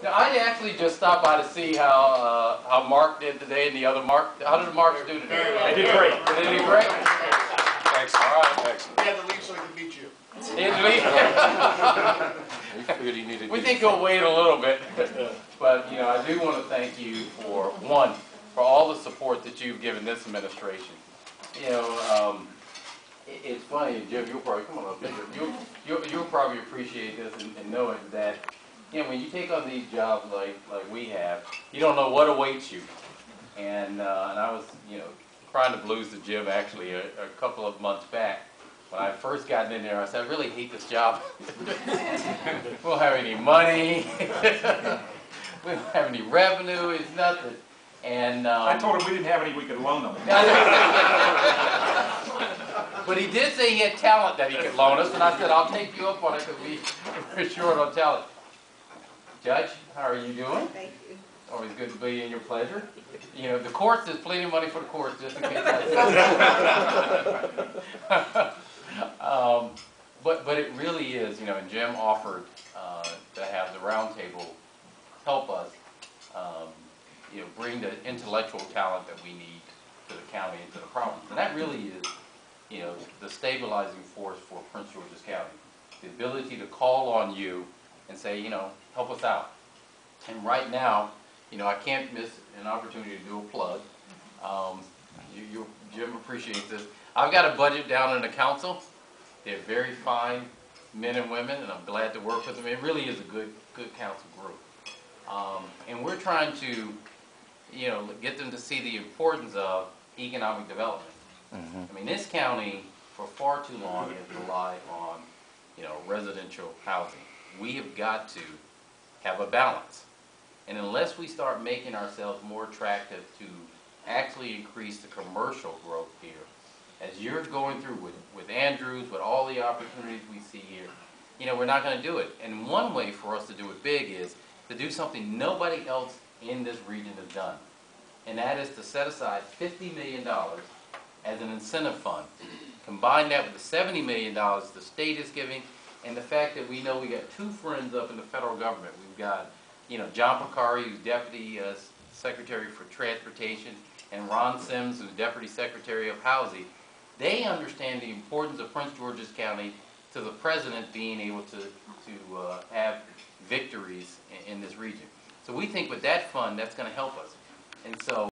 Now, I actually just stopped by to see how Mark did today and the other Mark. How did the Marks do today? They did great. Did they do great? Excellent. All right. Excellent. He had to leave so he could beat you. He had to leave? He figured he needed. We think he'll wait a little bit, but I do want to thank you for all the support that you've given this administration. It's funny, Jim. You'll probably come on up here. You'll probably appreciate this and know it that when you take on these jobs like we have, you don't know what awaits you. And I was crying the blues to Jim actually a couple of months back. When I first got in there, I said, I really hate this job. We don't have any money. We don't have any revenue. It's nothing. And I told him we didn't have any we could loan them. But he did say he had talent that he could loan us, and I said, I'll take you up on it because we're short on talent. Judge, how are you doing? Thank you. Always good to be in your pleasure. The courts, there's plenty of money for the courts, just in case. But it really is, and Jim offered to have the Roundtable help us, bring the intellectual talent that we need to the county and to the province. And that really is, the stabilizing force for Prince George's County. The ability to call on you and say, help us out. And right now, I can't miss an opportunity to do a plug. Jim appreciates this. I've got a budget down in the council. They're very fine men and women, and I'm glad to work with them. It really is a good council group. And we're trying to, get them to see the importance of economic development. I mean, this county, for far too long, has relied on, residential housing. We have got to have a balance. And unless we start making ourselves more attractive to actually increase the commercial growth here, as you're going through with Andrews, with all the opportunities we see here, we're not going to do it. And one way for us to do it big is to do something nobody else in this region has done. And that is to set aside $50 million as an incentive fund. Combine that with the $70 million the state is giving, and the fact that we know we got two friends up in the federal government. We've got, John Picari, who's Deputy Secretary for Transportation, and Ron Sims, who's Deputy Secretary of Housing. They understand the importance of Prince George's County to the president being able to have victories in this region. So we think with that fund, that's going to help us. And so